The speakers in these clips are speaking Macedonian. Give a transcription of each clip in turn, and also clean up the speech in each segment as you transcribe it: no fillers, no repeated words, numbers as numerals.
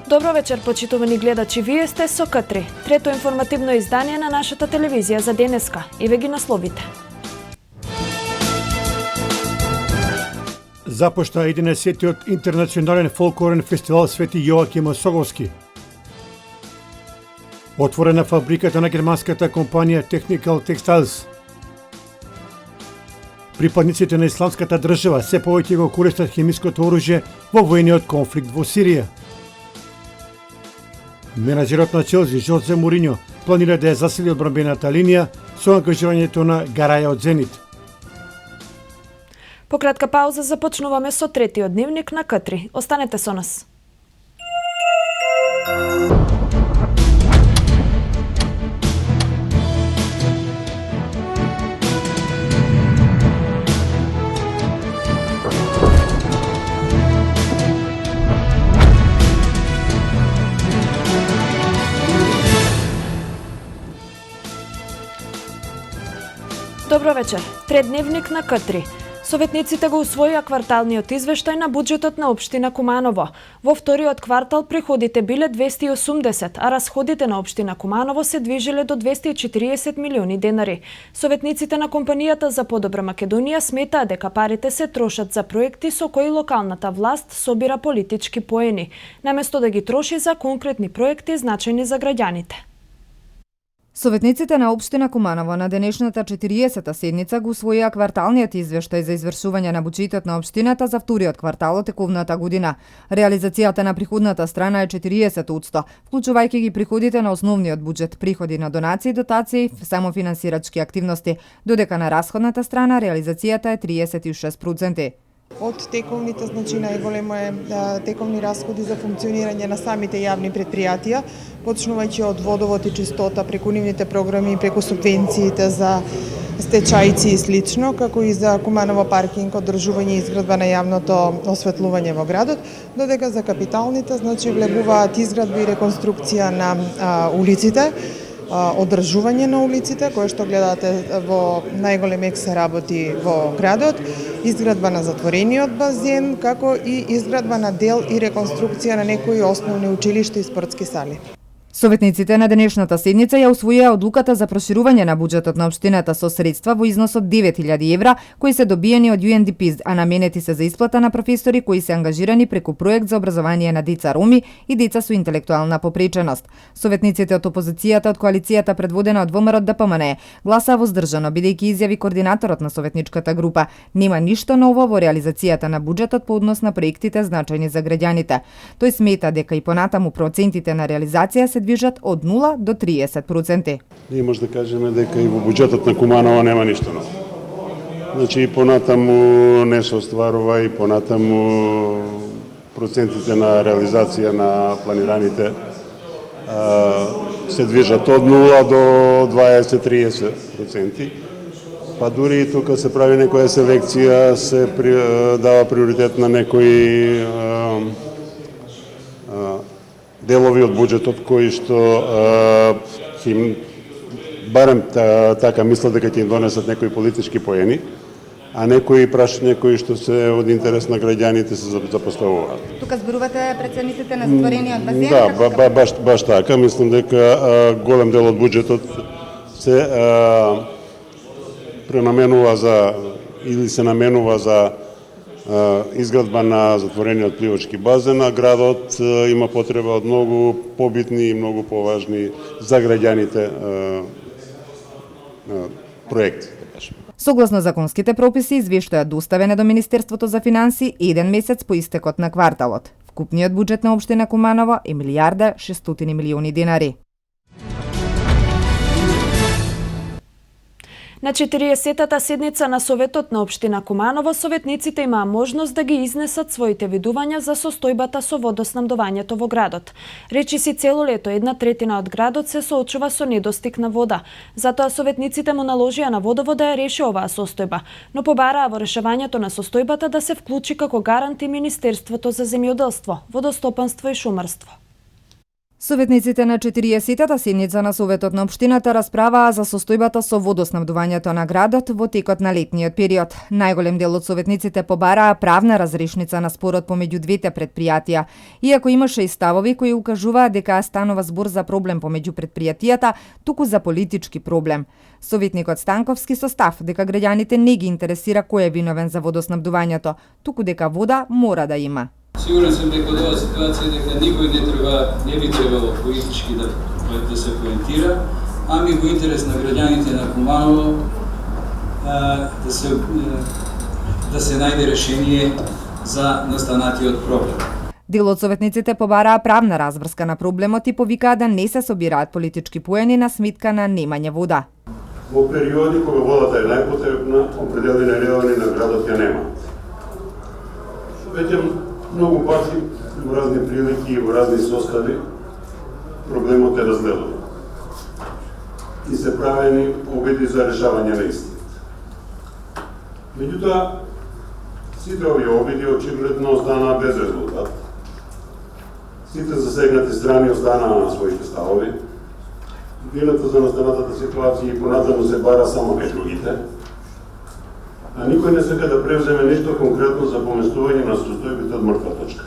Добро вечер, почитувани гледачи, вие сте со К3, трето информативно издание на нашата телевизија за денеска. Еве ги насловите. Започна 11-тиот интернационален фолклорен фестивал Свети Јоаким Осоговски. Отворена фабриката на германската компанија Technical Textiles. Припадниците на исламската држава се повеќе го користат хемиското оружје во војниот конфликт во Сирија. Менаџерот на Челси Жозе Мориньо планира да ја засили одбранбената линија со ангажирањето на Гараја од Зенит. По кратка пауза започнуваме со третиот дневник на К3. Останете со нас. Добро вечер. Трет дневник на К3. Советниците го усвоија кварталниот извештај на буџетот на општина Куманово. Во вториот квартал приходите биле 280, а расходите на општина Куманово се движиле до 240 милиони денари. Советниците на компанијата за подобра Македонија сметаа дека парите се трошат за проекти со кои локалната власт собира политички поени, наместо да ги троши за конкретни проекти значајни за граѓаните. Советниците на општина Куманово на денешната 40-та седница го усвоија кварталниот извештај за извршување на буџетот на општината за вториот квартал од текувната година. Реализацијата на приходната страна е 40%, вклучувајќи ги приходите на основниот буџет, приходи на донации, дотации, самофинансирачки активности, додека на расходната страна реализацијата е 36%. Од тековните, најголемо е тековни расходи за функционирање на самите јавни предпријатија, почнувајќи од водовод и чистота, преку нивните програми, преку субвенциите за стечајци и слично, како и за Куманово паркинг, одржување и изградба на јавното осветлување во градот, додека за капиталните, влегуваат изградба и реконструкција на улиците, одржување на улиците, кое што гледате во најголем екс работи во градот, изградба на затворениот базен, како и изградба на дел и реконструкција на некои основни училишта и спортски сали. Советниците на денешната седница ја усвоија одлуката за проширување на буџетот на општината со средства во износ од 9000 евра, кои се добиени од UNDP, а наменети се за исплата на професори кои се ангажирани преку проект за образование на деца роми и деца со интелектуална попреченост. Советниците од опозицијата од коалицијата предводена од ВМРО ДПМН гласаа воздржано, бидејќи изјави координаторот на советничката група: нема ништо ново во реализацијата на буџетот по однос на проектите значајни за граѓаните. Тој смета дека и понатаму процентите на реализација се движат од 0 до 30%. Ние може да кажеме дека и во буџетот на Куманово нема ништо ново. И понатаму не се остварува, и понатаму процентите на реализација на планираните се движат од 0 до 20-30%. Па дури и тука се прави некоја селекција, се дава приоритет на некои делови од буџетот кои што барем така мислат дека ќе им донесат некои политички поени, а некои прашања кои што се од интерес на граѓаните се запоставуваат. Тука зборувате преценителите на затворениот базен? Да, баш така. Мислам дека голем дел од буџетот се пренаменува за или се наменува за изградба на затворениот пливачки базен, а градот има потреба од многу побитни и многу поважни за граѓаните проекти. Согласно законските прописи, извештајот доставен е до Министерството за финансии еден месец по истекот на кварталот. Вкупниот буџет на општина Куманово е 1.600 милиони денари. На 40-та седница на Советот на општина Куманово, советниците имаа можност да ги изнесат своите видувања за состојбата со водоснабдувањето во градот. Речиси цело лето 1/3 од градот се соочува со недостиг на вода. Затоа советниците му наложија на водовод да ја реши оваа состојба, но побараа во решавањето на состојбата да се вклучи како гарант и Министерството за земјоделство, водостопанство и шумарство. Советниците на 40-та седница на Советот на општината расправаа за состојбата со водоснабдувањето на градот во текот на летниот период. Најголем дел од советниците побараа правна разрешница на спорот помеѓу двете претпријатија, иако имаше и ставови кои укажуваат дека станува збор за проблем помеѓу претпријатијата, туку за политички проблем. Советникот Станковски со став дека граѓаните не ги интересира кој е виновен за водоснабдувањето, туку дека вода мора да има. Сигурен сум дека од оваа ситуација дека никој не би требало политички да се поентира, ами во интерес на граѓаните на Куманово да се најде решение за настанатиот проблем. Дел од советниците побараа правна разврска на проблемот и повикаа да не се собираат политички поени на сметка на немање вода. Во периоди кога водата е најпотребна, определени райони на градот ја нема. Веќе многу пати во разни прилики и во разни состави проблемот е разгледан и се правени обиди за решавање на истиот. Меѓутоа, сите овие обиди очигледно останаа без резултат. Сите засегнати страни останаа на своите ставови. Вината за настанатата ситуација и понатаму се бара само кај другите, а никој не сака да превземе нешто конкретно за поместување на состојбите од мртва точка.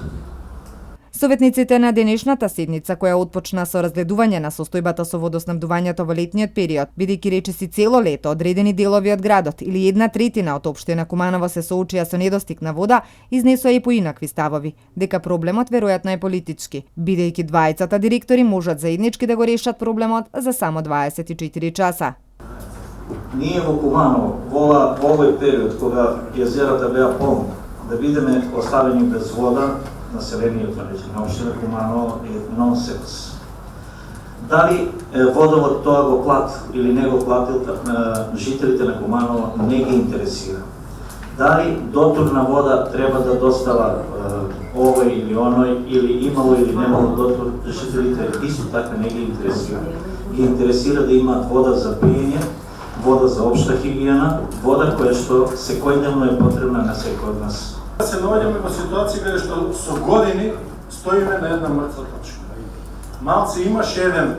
Советниците на денешната седница, која отпочна со разгледување на состојбата со водоснабдувањето во летниот период, бидејќи речиси цело лето одредени делови од градот или 1/3 од општина Куманово се соочија со недостиг на вода, изнесоа и поинакви ставови, дека проблемот веројатно е политички, бидејќи двајцата директори можат заеднички да го решат проблемот за само 24 часа. Ние во Куманово, во овој период кога језерата беа полни, да бидеме оставени без вода, населението на општина Куманово е нонсенс. Дали водовод тоа го плати или не го платил, жителите на Куманово не ги интересира. Дали дотурна вода треба да достава овој или оној, или имало или немало дотур, жителите исто така не ги интересира. Ги интересира да имаат вода за пиење, вода за општа хигиена, вода која што секојдневно е потребна на секој од нас. Се наоѓаме во ситуација каде што со години стоиме на една мртва точка. Малце имаше еден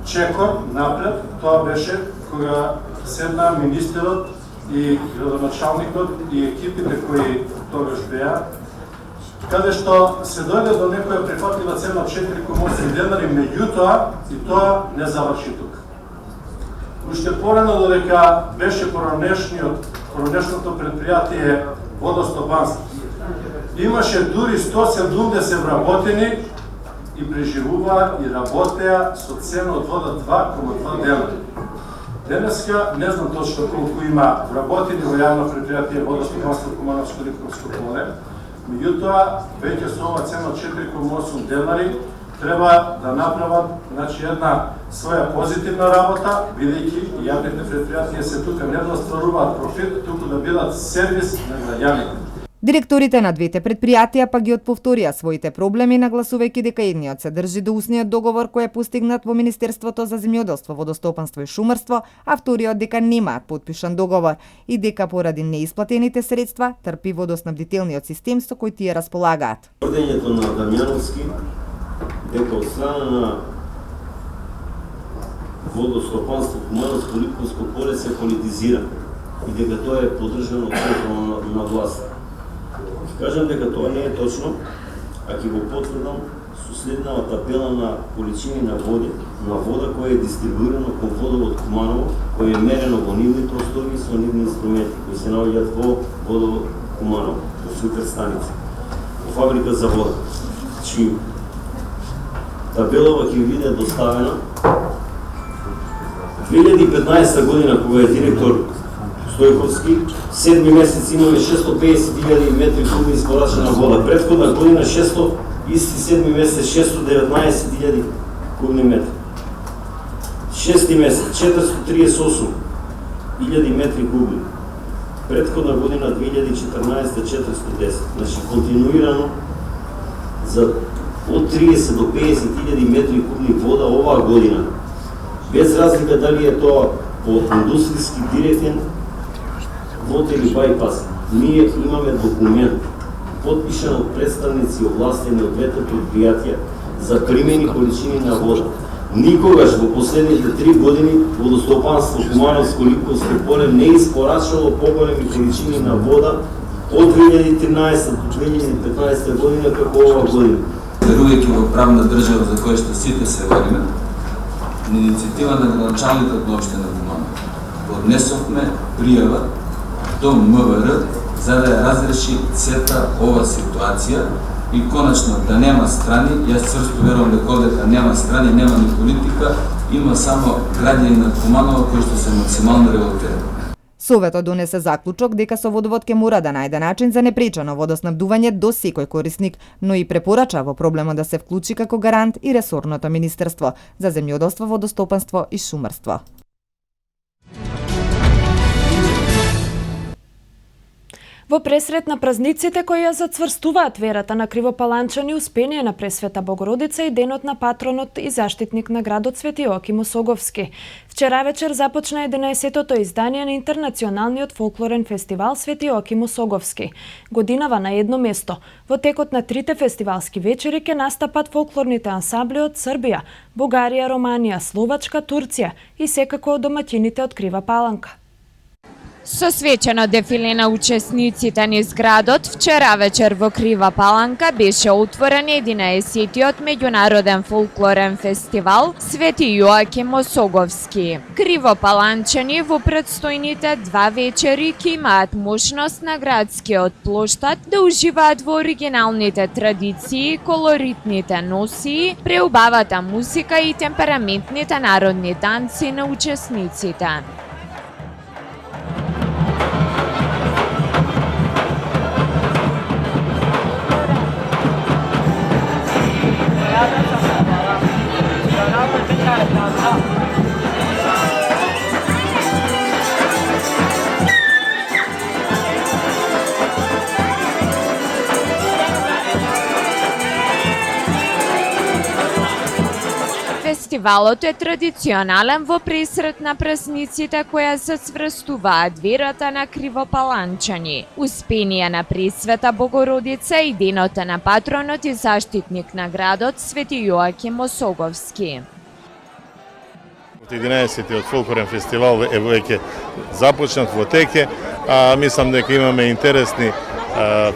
чекор напред, тоа беше кога седна министерот и градоначалникот и екипите кои тогаш беа, каде што се дојде до некоја прифатлива цена 4,8 денари, меѓутоа и тоа не заврши тука. Уште порано додека беше поранешното предпријатие водостопанство. Имаше дури 170 вработени и преживуваа и работеа со цена од вода 2,2 денари. Денеска не знам точно колку има вработени во јавно предпријатие водостопанство Кумановско Рипковско поле, меѓутоа веќе со ова цена од 4,8 денари треба да направат една своја позитивна работа, бидејќи јавните предпријатија се тука не да остваруваат профит, туку да бидат сервис на граѓаните. Директорите на двете предпријатија па ги отповторија своите проблеми, нагласувајќи дека едниот се држи до усниот договор кој е постигнат во Министерството за земјоделство, водостопанство и шумарство, а вториот дека немаат потпишан договор и дека поради неисплатените средства трпи водоснабдителниот систем со кој тие располагаат. Тврдењето на Дамјановски дека од страна на водостопанство Кумановско Рипковско поле се политизира и дека тоа е поддржано од централно на власт. Кажам дека тоа не е точно, а ќе го потврдам со следната табела на количини на вода која е дистрибуирана кон водовод Куманово, која е мерено во нивни простори со нивни инструменти кои се наоѓаат во водовод Куманово, во суперстаница, во фабрика за вода. Значи, табелава ќе биде доставена 2015 година, кога е директор Стојковски, 7 месец имаме 650.000 метри кубни испорачена вода. Претходна година исти 7 месец 619.000 кубни метри. 6 месец 438.000 метри кубни. Претходна година 2014 410. Значи континуирано за од 30 до 50.000 метри кубни вода оваа година. Без разлика дали е тоа по индустријски директен вод или байпас. Ние имаме документ, подпишан од представници овластени од двете предпријатија, за примени количини на вода. Никогаш во последните 3 години водостопанство Кумановско-Липовско поле не испорачало поголеми количини на вода од 2013 до 2015 година како ова година. Верувајќи во правна држава за која што сите се водиме, на иницијатива на градоначалникот на општина Куманово поднесовме пријава до МВР за да ја разреши сета ова ситуација и конечно да нема страни. Јас цврсто верувам дека овдека нема страни, нема ни политика, има само граѓани на Куманово кои што се максимално револтирани. Советот донесе заклучок дека со водовод ќе мора да најде начин за непречено водоснабдување до секој корисник, но и препорача во проблемот да се вклучи како гарант и ресорното Министерство за земјоделство, водостопанство и шумарство. Во пресрет на празниците кои ја зацврстуваат верата на кривопаланчани, успение на Пресвета Богородица и денот на патронот и заштитник на градот Свети Јоаким Осоговски. Вчера вечер започна 11-тото издание на интернационалниот фолклорен фестивал Свети Јоаким Осоговски. Годинава на едно место. Во текот на 3 фестивалски вечери ќе настапат фолклорните ансамбли од Србија, Бугарија, Романија, Словачка, Турција и секако домаќините од Крива Паланка. Со свечено дефиле на учесниците низ градот, вчера вечер во Крива Паланка беше отворен 11-тиот меѓународен фолклорен фестивал Свети Јоаким Осоговски. Кривопаланчани во предстојните 2 вечери ќе имаат можност на градскиот плоштад да уживаат во оригиналните традиции, колоритните носии, преубавата музика и темпераментните народни танци на учесниците. Фестивалот е традиционален во пресрет на празниците која зацврстуваат верата на кривопаланчани, успение на Пресвета Богородица и денот на патронот и заштитник на градот Свети Јоаким Осоговски. 11-тиот фолклорен фестивал е веќе започнат во теке, а мислам дека имаме интересни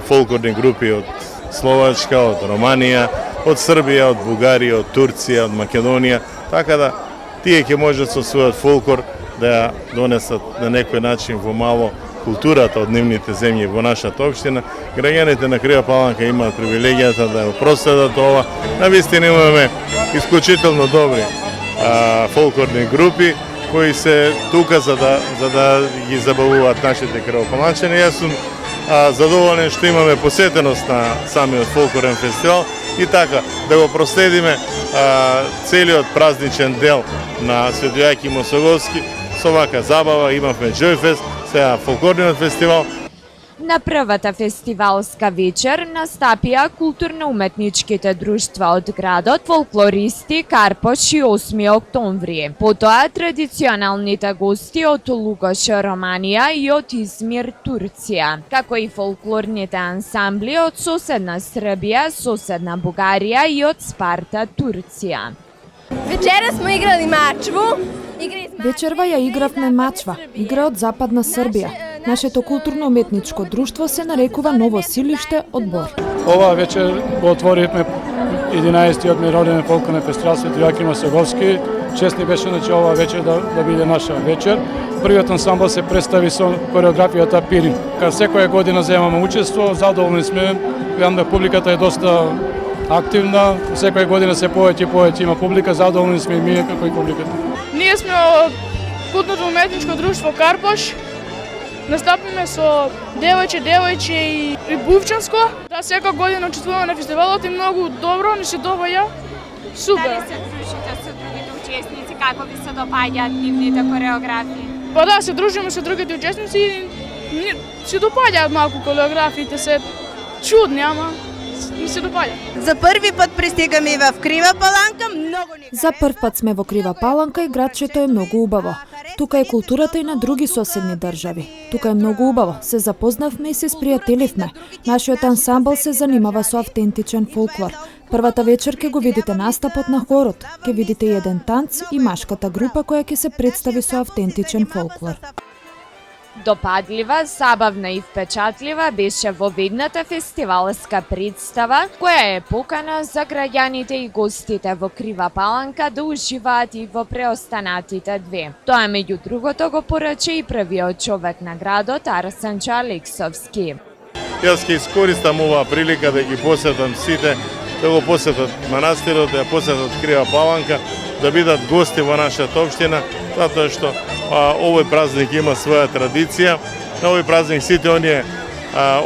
фолклорни групи од Словачка, од Романија, од Србија, од Бугарија, од Турција, од Македонија, така да тие ќе можат со својот фолклор да ја донесат на некој начин во мало културата од нивните земји во нашата општина. Граѓаните на Крива Паланка имаат привилегијата да ја проследат ова. Навистина имаме исклучително добри фолклорни групи кои се тука за да ги забавуваат нашите кривопаланчани. Јас сум задоволен што имаме посетеност на самиот фолклорен фестивал и така да го проследиме целиот празничен дел на Свети Јоаким Осоговски со вака забава. Имавме Џојфест, сега фолклорниот фестивал. На првата фестивалска вечер настапија културно-уметничките друштва од градот, фолклористи Карпош и 8 октомври. Потоа традиционалните гости од Лугош, Романија и од Измир, Турција, како и фолклорните ансамбли од соседна Србија, соседна Бугарија и од Спарта, Турција. Вечера смо играли мачву. Вечерва ја игравме мачва, игра од Западна Србија. Нашето културно-уметничко друштво се нарекува Ново Силиште одбор. Ова вечер го отворивме 11-тиот меѓународен фолклорен фестивал Свети Јоаким Осоговски. Честни беше ова вечер да биде наша вечер. Првиот ансамбл се представи со кореографијата Пирин. Кај секоја година земаме учество, задоволни сме. Гледам да публиката е доста активна, секоја година се повеќе има публика, задоволни сме и ние како и публиката. Ние сме од културно-уметничко друштво Карпош. Настапиме со девојче и Бувчанско. Да, сека година учествуваме на фестивалот и многу добро, ни се добаја. Супер. Дали се дружите со другите учесници, како ви се допаѓаат нивните кореографии? Па да, се дружиме со другите учесници и се допаѓаат малку кореографиите, се чудни, ама ми се допаѓа. За први пат пристигаме во Крива Паланка, многу ни За прв пат сме во Крива Паланка и градчето е многу убаво. Тука е културата и на други соседни држави. Тука е многу убаво. Се запознавме и се спријателивме. Нашиот ансамбл се занимава со автентичен фолклор. Првата вечер ќе го видите настапот на хорот. Ќе видите и еден танц и машката група која ќе се представи со автентичен фолклор. Допадлива, забавна и впечатлива беше воведната фестивалска представа, која е покана за граѓаните и гостите во Крива Паланка да уживаат и во преостанатите две. Тоа меѓу другото го порача и првиот човек на градот Арсенчо Алексовски. Јас ќе искористам оваа прилика да ги посетам сите, да го посетат манастирот, да ја посетат Крива Паланка, да бидат гости во нашата општина, затоа што овој празник има своја традиција. На овој празник сите оние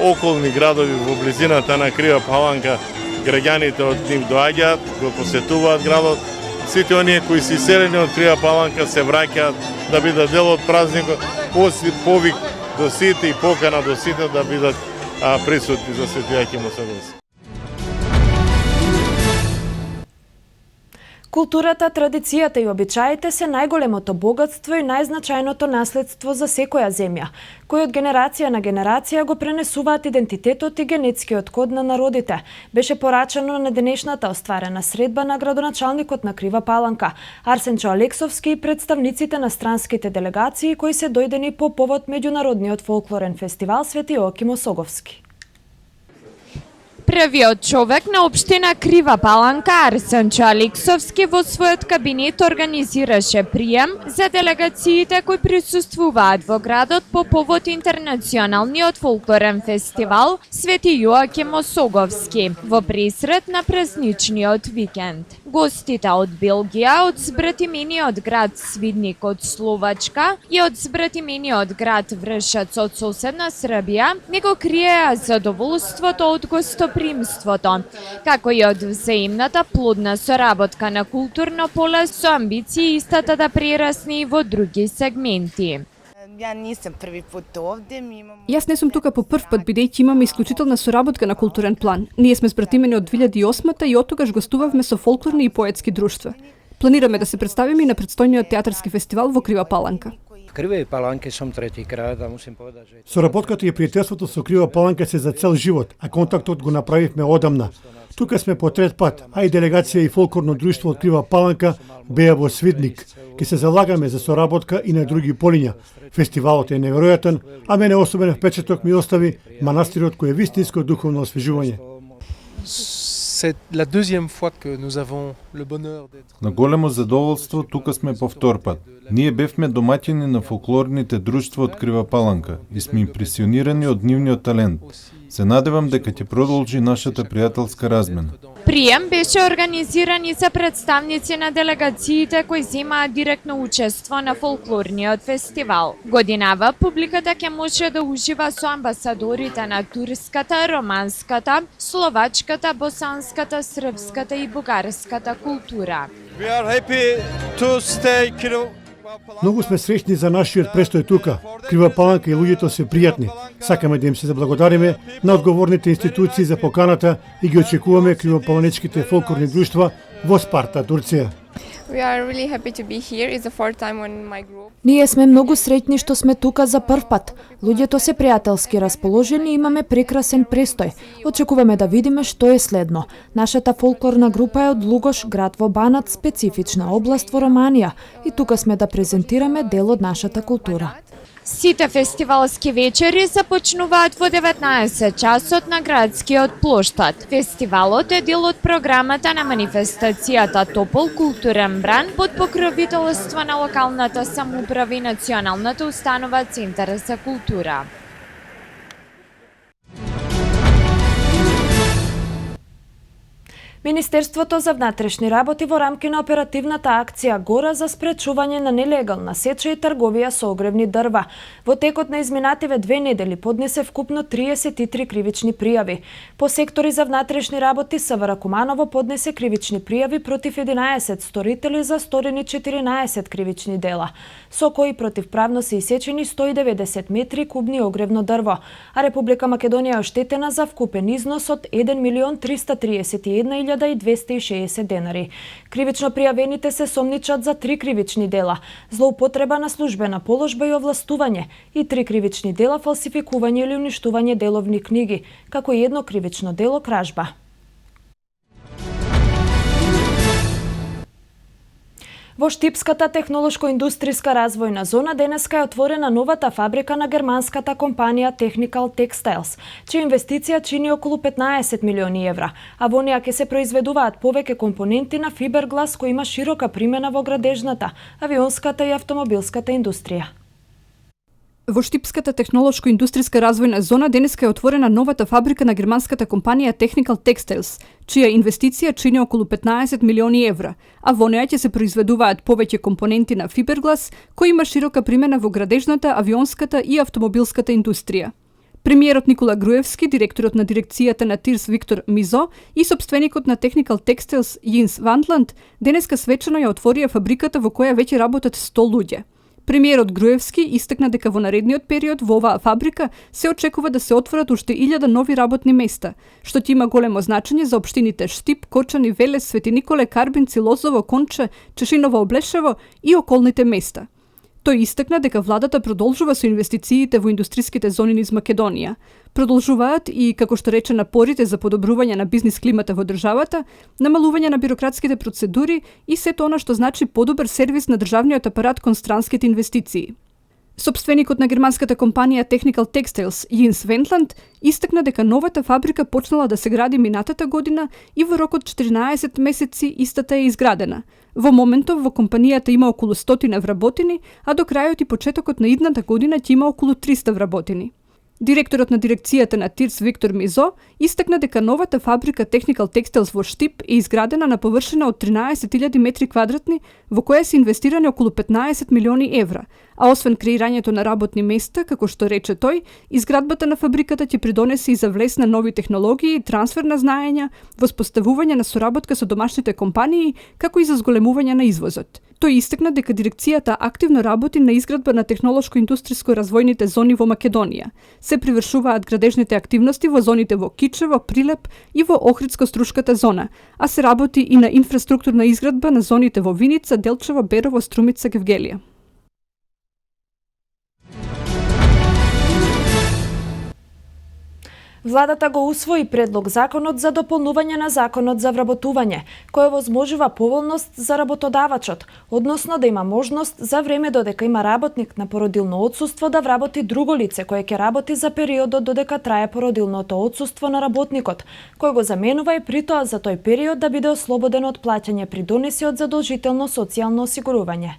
околни градови во близината на Крива Паланка, граѓаните од нив доаѓаат, го посетуваат градот. Сите оние кои се иселени од Крива Паланка се враќаат да бидат дел од празникот. Повик до сите и покана до сите да бидат присутни за Свети Јаким Осоговски. Културата, традицијата и обичаите се најголемото богатство и најзначајното наследство за секоја земја, кои од генерација на генерација го пренесуваат идентитетот и генетскиот код на народите. Беше порачано на денешната остварена средба на градоначалникот на Крива Паланка, Арсенчо Алексовски и представниците на странските делегации кои се дојдени по повод меѓународниот фолклорен фестивал Свети Јоаким Осоговски. Првиот човек на општина Крива Паланка, Арсенчо Алексовски, во својот кабинет организираше прием за делегациите кои присуствуваат во градот по повод интернационалниот фолклорен фестивал Свети Јоаким Осоговски во пресред на празничниот викенд. Гостите од Белгија, од збратимениот град Свидник од Словачка и од збратимениот град Вршац од соседна Србија не го криеа задоволството од гостопримството, како и од взаимната плодна соработка на културно поле со амбиции истата да прерасне и во други сегменти. Јас не сум тука по прв пат, бидејќи имаме исклучителна соработка на културен план. Ние сме збратимени од 2008-та и оттогаш гостувавме со фолклорни и поетски друштва. Планираме да се представиме и на предстојниот театарски фестивал во Крива Паланка. Крива Паланка сум трети крат, да мусим поведати. Соработката и пријателството со Крива Паланка се за цел живот, а контактот го направивме одамна. Тука сме по трет пат, а и делегација и фолклорно друштво од Крива Паланка беа во Свидник. Ке се залагаме за соработка и на други полиња. Фестивалот е неверојатен, а мене особен впечаток ми остави манастирот кој е вистинско духовно освежување. На големо задоволство тука сме по втор пат. Ние бевме домаќини на фолклорните друштва од Крива Паланка и сме импресионирани од нивниот талент. Се надевам дека ќе продолжи нашата пријателска размена. Прием беше организиран и за представници на делегациите кои земаат директно учество на фолклорниот фестивал. Годинава публиката ќе може да ужива со амбасадорите на турската, романската, словачката, босанската, српската и бугарската култура. Многу сме среќни за нашиот престој тука. Крива Паланка и луѓето се пријатни. Сакаме да им се заблагодариме на одговорните институции за поканата и ги очекуваме кривопаланечките фолклорни друштва во Спарта, Турција. Ние сме многу среќни што сме тука за прв пат. Луѓето се пријателски расположени и имаме прекрасен престој. Очекуваме да видиме што е следно. Нашата фолклорна група е од Лугош, град во Банат, специфична област во Романија, и тука сме да презентираме дел од нашата култура. Сите фестивалски вечери започнуваат во 19 часот на градскиот плоштад. Фестивалот е дел од програмата на манифестацијата Топол културен бран под покровителство на локалната самоуправа и националната установа Центар за култура. Министерството за внатрешни работи во рамки на оперативната акција Гора за спречување на нелегална сеча и трговија со огревни дрва. Во текот на изминативе 2 недели поднесе вкупно 33 кривични пријави. По сектори за внатрешни работи СВР Куманово поднесе кривични пријави против 11 сторители за сторени 14 кривични дела, со кои противправно се исечени 190 метри кубни огревно дрво, а Република Македонија е оштетена за вкупен износ од 1.331.000 1260 денари. Кривично пријавените се сомничат за 3 кривични дела: злоупотреба на службена положба и овластување, и 3 кривични дела фалсификување или уништување деловни книги, како и едно кривично дело кражба. Во Штипската технолошко-индустријска развојна зона денеска е отворена новата фабрика на германската компанија Technical Textiles, чија инвестиција чини околу 15 милиони евра, а во неа ќе се произведуваат повеќе компоненти на фиберглас кој има широка примена во градежната, авионската и автомобилската индустрија. Во Штипската технолошко-индустријска развојна зона денеска е отворена новата фабрика на германската компанија Technical Textiles, чија инвестиција чини околу 15 милиони евра, а во неа ќе се произведуваат повеќе компоненти на фиберглас кој има широка примена во градежната, авионската и автомобилската индустрија. Премиерот Никола Груевски, директорот на дирекцијата на Тирс Виктор Мизо и собственикот на Technical Textiles Јинс Вандланд денеска свечано ја отворија фабриката во која веќе работат 100 луѓе. Премиерот Груевски истакна дека во наредниот период во оваа фабрика се очекува да се отворат уште 1000 нови работни места, што ќе има големо значење за општините Штип, Кочани, Велес, Свети Николе, Карбинци, Лозово, Конче, Чешиново, Облешево и околните места. Тој истакна дека владата продолжува со инвестициите во индустријските зони низ Македонија. Продолжуваат и, како што рече, напорите за подобрување на бизнис климата во државата, намалување на бирократските процедури и сето она што значи подобар сервис на државниот апарат кон странските инвестиции. Собственикот на германската компанија Technical Textiles Јинс Вентланд истакна дека новата фабрика почнала да се гради минатата година и во рок од 14 месеци истата е изградена. Во моментов во компанијата има околу 100 вработени, а до крајот и почетокот на идната година ќе има околу 300 вработени. Директорот на дирекцијата на Тирс Виктор Мизо истакна дека новата фабрика Technical Textiles во Штип е изградена на површина од 13.000 метри квадратни, во која се инвестирани околу 15 милиони евра, а освен креирањето на работни места, како што рече тој, изградбата на фабриката ќе придонесе и за влез на нови технологии, трансфер на знаења, воспоставување на соработка со домашните компании, како и за зголемување на извозот. Тој истакна дека дирекцијата активно работи на изградба на технолошко-индустријско развојните зони во Македонија. Се привршуваат градежните активности во зоните во Кичево, Прилеп и во Охридско-Струшката зона, а се работи и на инфраструктурна изградба на зоните во Виница, Делчево, Берово, Струмица, Гевгелија. Владата го усвои предлог законот за дополнување на законот за вработување, кој овозможува поволност за работодавачот, односно да има можност за време додека има работник на породилно отсуство да вработи друго лице кое ќе работи за периодот додека трае породилното отсуство на работникот, кој го заменува и при тоа за тој период да биде ослободен од плаќање придонеси од задолжително социјално осигурување.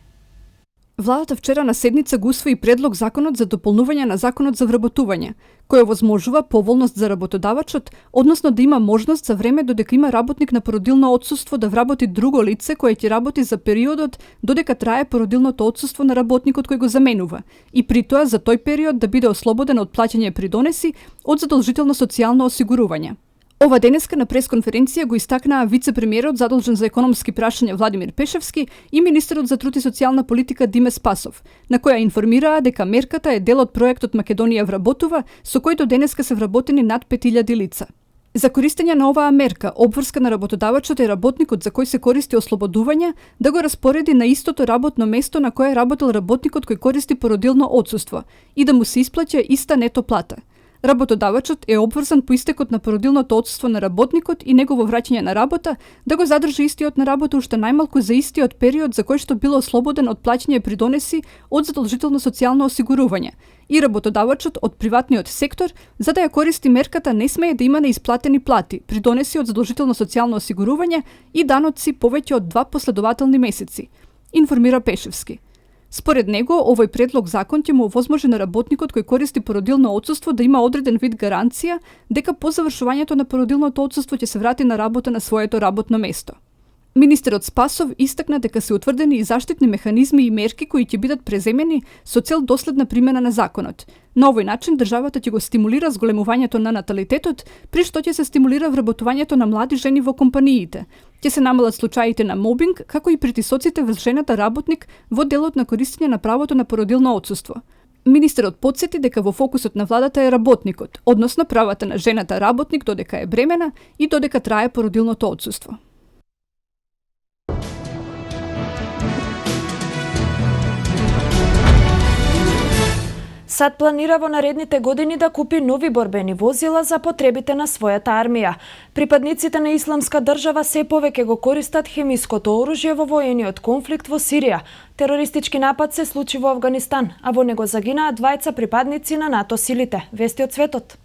Владата вчера на седница го усвои предлог законот за дополнување на законот за вработување, кој овозможува поволност за работодавачот, односно да има можност за време додека има работник на породилно отсуство да вработи друго лице кое ќе работи за периодот додека трае породилното отсуство на работникот кој го заменува, и при тоа за тој период да биде ослободен од плаќање придонеси од задолжително социјално осигурување. Ова денеска на пресконференција го истакнаа вице-премиерот задолжен за економски прашања Владимир Пешевски и министерот за труд и социјална политика Диме Спасов, на која информираа дека мерката е дел од проектот Македонија вработува, со кој до денеска се вработени над 5000 лица. За користење на оваа мерка, обврска на работодавачот и работникот за кој се користи ослободување да го распореди на истото работно место на кое работел работникот кој користи породилно отсуство и да му се исплаќа иста нето плата. Работодавачот е обврзан по истекот на породилното отсуство на работникот и негово враќање на работа да го задржи истиот на работа уште најмалку за истиот период за кој што бил ослободен од плаќање придонеси од задолжително социјално осигурување. И работодавачот од приватниот сектор, за да ја користи мерката, не смее да има неисплатени плати, придонеси од задолжително социјално осигурување и даноци повеќе од 2 последователни месеци, информира Пешевски. Според него, овој предлог закон ќе му овозможи на работникот кој користи породилно отсуство да има одреден вид гаранција дека по завршувањето на породилното отсуство ќе се врати на работа на своето работно место. Министерот Спасов истакна дека се утврдени и заштитни механизми и мерки кои ќе бидат преземени со цел доследна примена на законот. На овој начин државата ќе го стимулира зголемувањето на наталитетот, при што ќе се стимулира вработувањето на млади жени во компаниите. Ќе се намалат случаите на мобинг, како и притисоците врз жената работник во делот на користење на правото на породилно отсуство. Министерот потсети дека во фокусот на владата е работникот, односно правата на жената работник додека е бремена и додека трае породилното отсуство. САД планира во наредните години да купи нови борбени возила за потребите на својата армија. Припадниците на Исламска држава се повеќе го користат хемиското оружје во воениот конфликт во Сирија. Терористички напад се случи во Авганистан, а во него загинаа двајца припадници на НАТО силите. Вести од светот.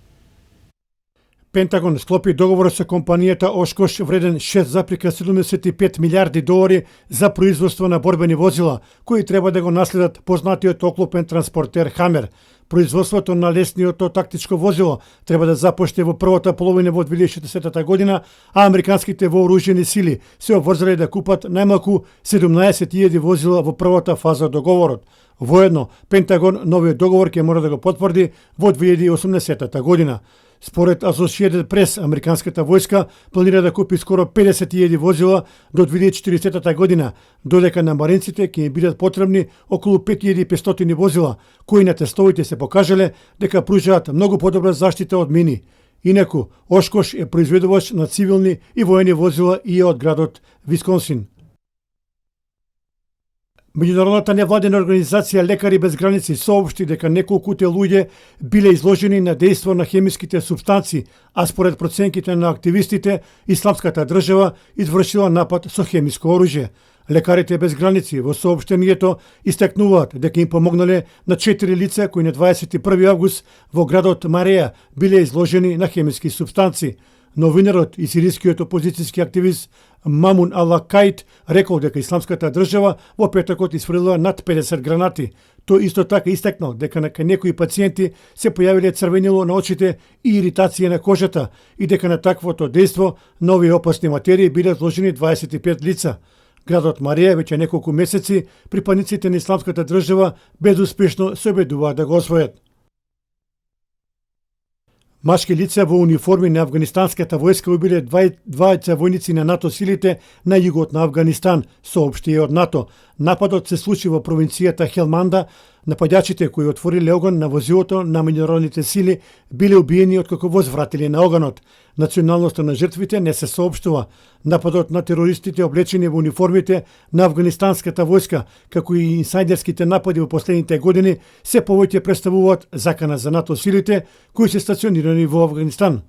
Пентагон склопи договор со компанијата Ошкош вреден 6,75 милиарди долари за производство на борбени возила, кои треба да го наследат познатиот оклопен транспортер Хамер. Производството на лесниото тактичко возило треба да започне во првата половина во 2060 година, а американските вооружени сили се обврзале да купат најмалку 17.000 возила во првата фаза од договорот. Воедно, Пентагон новиот договор ќе мора да го потврди во 2080 година. Според Associated Press, американската војска планира да купи скоро 50.000 возила до 2040 година, додека на маринците ќе им бидат потребни околу 5500 возила, кои на тестовите се покажале дека пружаат многу подобра заштита од мини. Инаку, Ошкош е произведувач на цивилни и воени возила и од градот Висконсин. Меѓународната невладена организација Лекари без граници соопшти дека неколкуте луѓе биле изложени на дејство на хемиските супстанци, а според проценките на активистите, Исламската држава извршила напад со хемиско оружје. Лекарите без граници во соопштението истакнуваат дека им помогнале на 4 лица кои на 21 август во градот Мареја биле изложени на хемиски супстанци. Новинарот и сирискиот опозицијски активист Мамун Алакаит рекол дека Исламската држава во петокот изфрлила над 50 гранати. Тој исто така истакнал дека на некои пациенти се појавиле црвенило на очите и иритација на кожата и дека на таквото дејство на овие опасни материи биле изложени 25 лица. Градот Мареја веќе неколку месеци припадниците на Исламската држава безуспешно се обидуваат да го освојат. Машки лица во униформи на афганистанската војска убиле двајца војници на НАТО силите на југот на Афганистан, соопшти од НАТО. Нападот се случи во провинцијата Хелманда. Нападачите кои отвориле оган на возилото на меѓународните сили биле убиени откако возвратиле на оганот. Националноста на жртвите не се соопштува. Нападот на терористите облечени во униформите на афганистанската војска, како и инсайдерските напади во последните години, се повеќе представуваат закана за НАТО силите кои се стационирани во Афганистан.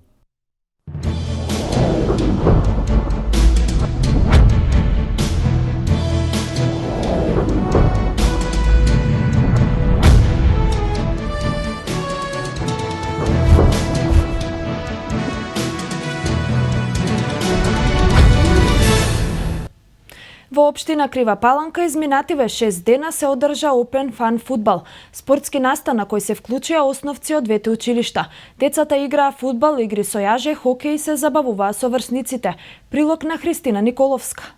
Во општина Крива Паланка изминативе 6 дена се одржа Open Fun фудбал, спортски настан на кој се вклучија основци од двете училишта. Децата играа фудбал, игри со јаже, хокеј и се забавуваа со врсниците. Прилог на Христина Николовска.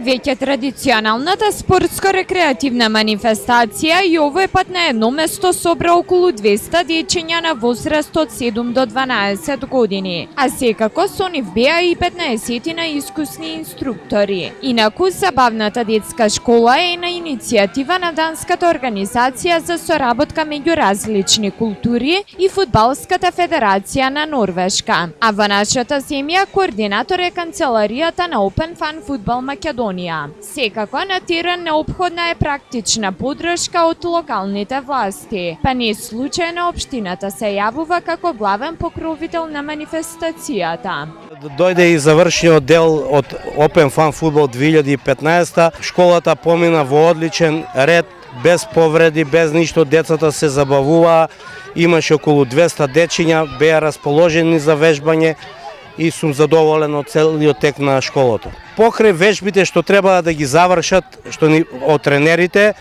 Веќе традиционалната спортско-рекреативна манифестација и овој пат на едно место собра околу 200 дечиња на возраст од 7 до 12 години, а секако со нив беа и 15 искусни инструктори. Инаку, забавната детска школа е на иницијатива на Данската организација за соработка меѓу различни култури и Фудбалската федерација на Норвешка. А во нашата земја координатор е канцеларијата на Open Fun Фудбал Македонија. Секако на терен неопходна е практична поддршка од локалните власти, па не случајно општината се јавува како главен покровител на манифестацијата. Дојде и завршниот дел од Open Fun Фудбал 2015. Школата помина во одличен ред, без повреди, без ништо, децата се забавуваа, имаше околу 200 дечиња, беа расположени за вежбање и сум задоволен од целиот тек на школата. Покрај вежбите што треба да ги завршат од тренерите,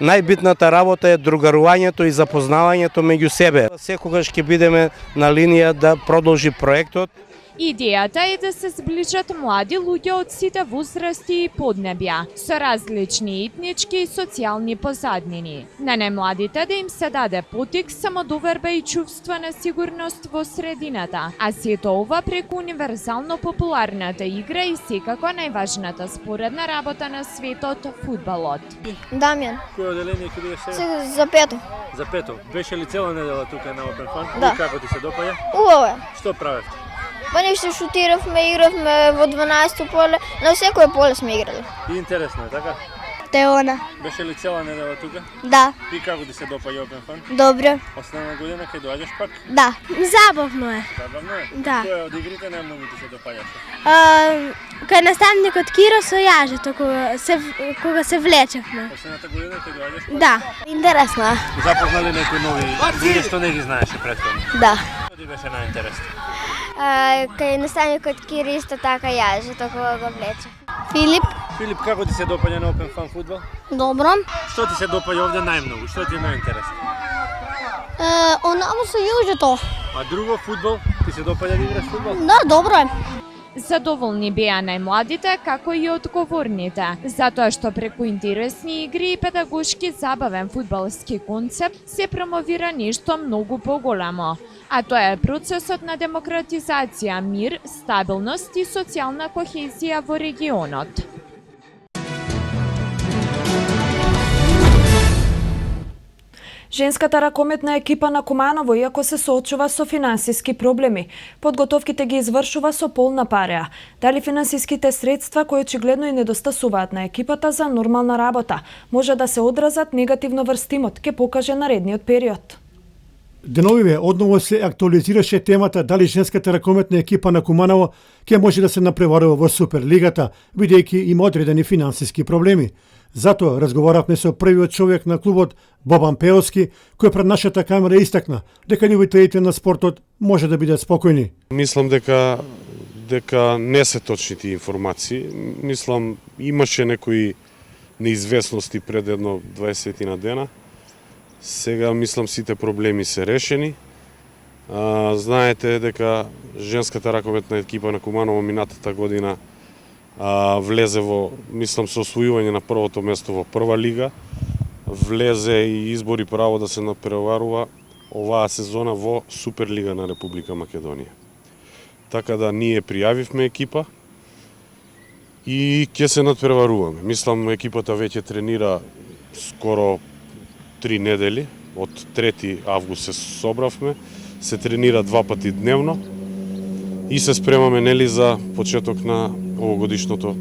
најбитната работа е другарувањето и запознавањето меѓу себе. Секогаш ќе бидеме на линија да продолжи проектот Идејата е да се зближат млади луѓе од сите возрасти и поднебја, со различни етнички и социјални позаднини. На најмладите да им се даде потик, самодоверба и чувство на сигурност во средината, а сето ова преку универзално популарната игра и секако најважната споредна работа на светот, фудбалот. Дамјан. Кој оделение ќе бидеш сега? За пето. За пето. Беше ли цела недела тука на Open Fun? Да. И како ти се допаѓа? Убаво е. Што правевте? Па нешто шутиравме, игравме во 12-то поле, на секое поле сме играли. И интересно е, така? Теона. Беше ли цела недела тука? Да. И како ти се допаѓа Open Fun? Добро. Основна година ќе доаѓаш пак? Да. Забавно е. Забавно е? Да. Кој од игрите најмногу ти се допаѓаше? Кај наставникот Киро со јажето кога се влечевме. Последната година ќе доаѓаш пак? Да. Интересно е. Запознали некои нови луѓе што не ги знаеше претходно? Да. Што ти беше најинтересно? Кај наставникот Киро исто така јажето кога го влече. Филип. Филип, како ти се допаѓа на Open Fun фудбал? Добро. Што ти се допаѓа овде најмногу? Што ти е најинтересно? Онамо со јужето. А друго, фудбал? Ти се допаѓа да играш фудбал? Да, добро е. Задоволни беа најмладите, како и одговорните, затоа што преку интересни игри и педагошки забавен фудбалски концепт се промовира нешто многу поголемо, а тоа е процесот на демократизација, мир, стабилност и социјална кохезија во регионот. Женската ракометна екипа на Куманово, иако се соочува со финансиски проблеми, подготовките ги извршува со полна пареа. Дали финансиските средства, кои очигледно и недостасуваат на екипата за нормална работа, може да се одразат негативно врз тимот, ќе покаже наредниот период. Деновиве одново се актуализираше темата дали женската ракометна екипа на Куманово ќе може да се напреварува во Суперлигата, бидејќи има одредени финансиски проблеми. Затоа разговаравме со првиот човек на клубот, Бобан Пеовски, кој пред нашата камера истакна дека љубителите на спортот може да бидат спокојни. Мислам дека не се точни тие информации. Мислам имаше некои неизвестности пред едно 20 на дена. Сега мислам сите проблеми се решени. Знаете дека женската ракометна екипа на Куманово минатата година влезе во, мислам, со освојување на првото место во прва лига, влезе и избори право да се надпреварува оваа сезона во Суперлига на Република Македонија. Така да ние пријавивме екипа и ќе се надпреваруваме. Мислам, екипата веќе тренира скоро 3 недели, од 3 август се собравме, се тренира 2 пати дневно и се спремаме нели за почеток на овогодишното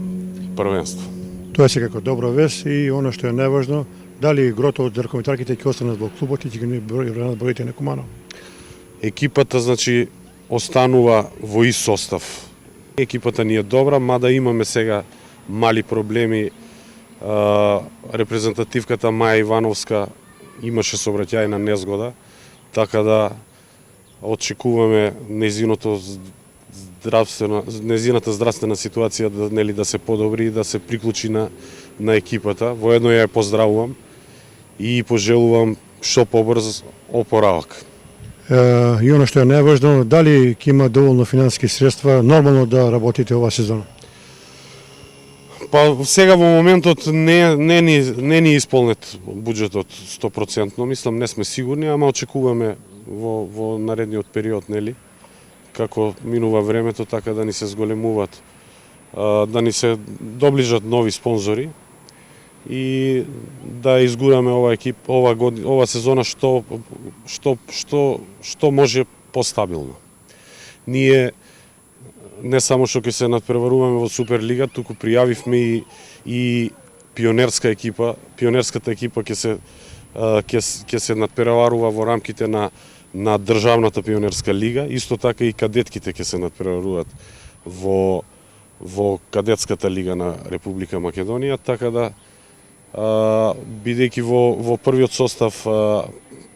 првенство. Тоа е секако добра вест и оно што е најважно, дали грото од ракометарките ќе останат во клубот и ќе ги бројат броите на Куманово. Екипата, значи, останува во ист состав. Екипата ни е добра, мада имаме сега мали проблеми. Репрезентативката Маја Ивановска имаше сообраќајна незгода, така да очекуваме незината здравствена ситуација да се подобри и да се приклучи на екипата. Воедно ја поздравувам и пожелувам што побрз опоравак. И оно што е најважно, дали ќе има доволно финансиски средства нормално да работите оваа сезона? Па сега во моментот не ни исполнет буџетот 100%, мислам не сме сигурни, ама очекуваме во наредниот период, нели, како минува времето, така да ни се зголемуваат, да ни се доближат нови спонзори и да изгураме ова сезона што може постабилно. Ние не само што ќе се надпреваруваме во Суперлига, туку пријавивме и пионерската екипа ќе се надпреварува во рамките на државната пионерска лига, исто така и кадетките ќе се надпреваруваат во кадетската лига на Република Македонија, така да бидејќи во првиот состав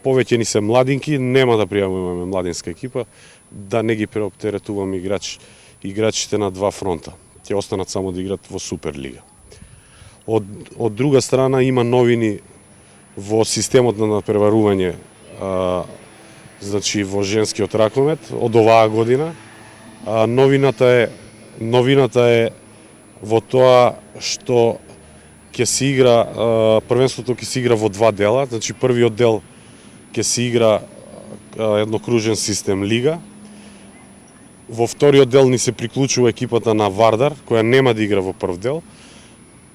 повеќе ни се младинки, нема да пријавуваме младинска екипа, да не ги преоптеретуваме играчите на два фронта. Ќе останат само да играат во Суперлига. Од друга страна има новини во системот на надпреварување, значи во женскиот ракомет од оваа година. Новината е во тоа што ќе се игра, првенството ќе се игра во два дела, значи првиот дел ќе се игра еднокружен систем лига. Во вториот дел ни се приклучува екипата на Вардар, која нема да игра во прв дел.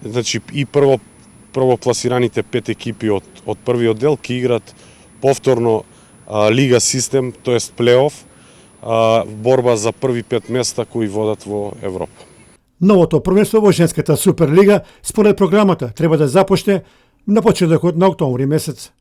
Значи и првопласираните 5 екипи од првиот дел ќе играт повторно лига систем, тоест плейоф, борба за први 5 места кои водат во Европа. Новото првенство во женската Суперлига според програмата треба да започне на почетокот на октомври месец.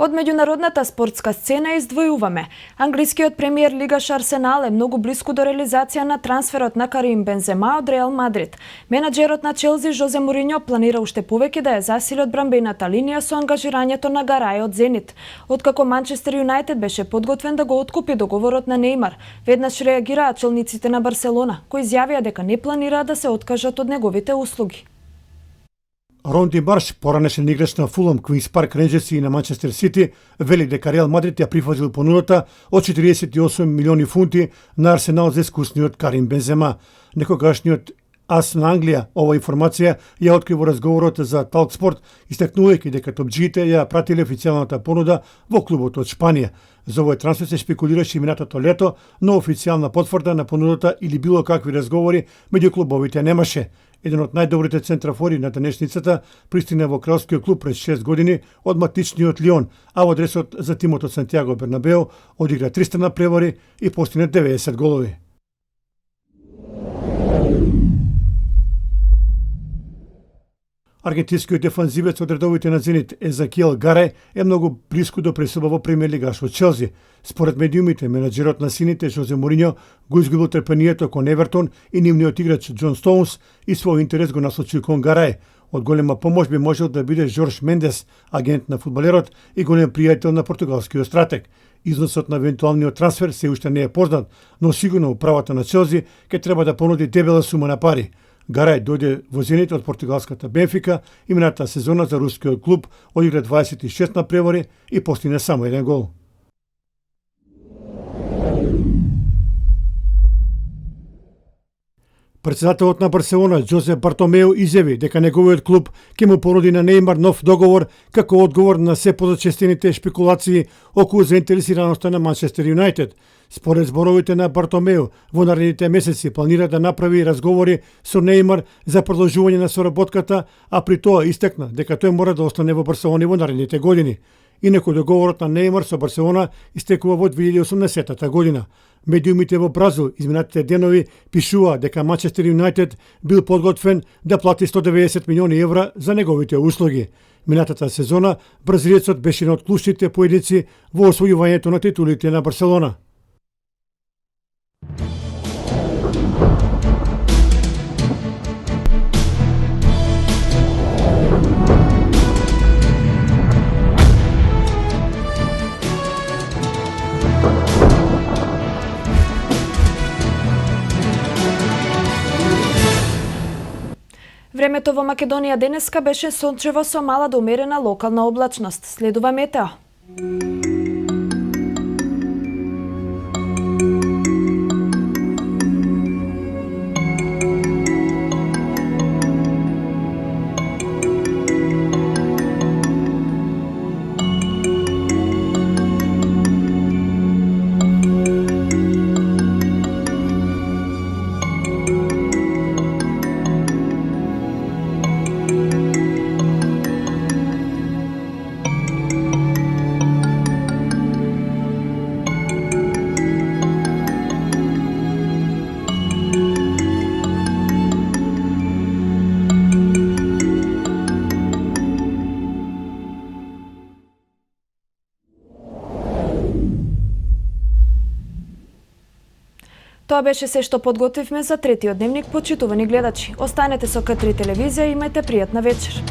Од меѓународната спортска сцена издвојуваме. Англискиот премиер лигаш Арсенал е многу блиску до реализација на трансферот на Карим Бензема од Реал Мадрид. Менаџерот на Челси Жозе Мориньо планира уште повеќе да ја засили од брамбената линија со ангажирањето на Гарај од Зенит. Откако Манчестер Юнајтед беше подготвен да го откупи договорот на Неймар, веднаш реагираа челниците на Барселона, кои изјавија дека не планираат да се откажат од неговите услуги. Ронди Марш, поранешен играч на Фулам, Квинс Парк Рейнджерс и на Манчестер Сити, вели дека Реал Мадрид ја прифатил понудата од 48 милиони фунти на Арсенал за искусниот Карим Бензема. Некогашниот ас на Англија ова информација ја откри во разговорот за Талкспорт, истакнувајќи дека топџиите ја пратиле официјалната понуда во клубот од Шпанија. За овој трансфер се спекулираше минатото лето, но официјална потврда на понудата или било какви разговори меѓу клубовите немаше. Еден од најдобрите центрафори на денешницата пристигна во кралскиот клуб пред 6 години од матичниот Лион, а во дресот за тимот од Сантјаго Бернабеу одигра 300 напревари и постигна 90 голови. Аргентинскиот дефанзивец од редовите на Зенит Езакиел Гарај е многу блиску до пресуба во премиер лигаш од Челси. Според медиумите, менаџерот на сините Жозе Мориньо го изгубил трпението кон Евертон и нивниот играч Џон Стоунс и свој интерес го насочил кон Гарај. Од голема помош би можел да биде Жорж Мендес, агент на фудбалерот и голем пријател на португалскиот стратег. Износот на евентуалниот трансфер се уште не е познат, но сигурно управата на Челси ќе треба да понуди дебела сума на пари. Гарај дојде во Зенит од португалската Бенфика и минатата сезона за рускиот клуб одигра 26 напревари и постигна само еден гол. Председателот на Барселона Джозе Бартомеу изјави дека неговиот клуб ќе му понуди на Неймар нов договор како одговор на се позачестените шпекулации околу заинтересираноста на Манчестер Юнајтед. Според зборовите на Бартомеу, во наредните месеци планира да направи разговори со Неймар за продолжување на соработката, а при тоа истакна дека тој мора да остане во Барселона во наредните години. Инаку договорот на Неймар со Барселона истекува во 2018 година. Медиумите во Бразил изминатите денови пишува дека Манчестер Юнајтед бил подготвен да плати 190 милиони евра за неговите услуги. Минатата сезона бразилецот беше на од клучните поединци во освојувањето на титулите на Барселона. Времето во Македонија денеска беше сончево со мала до умерена локална облачност. Следува метео. Тоа беше се што подготвивме за третиот дневник, почитувани гледачи. Останете со К3 телевизија и имајте пријатна вечер.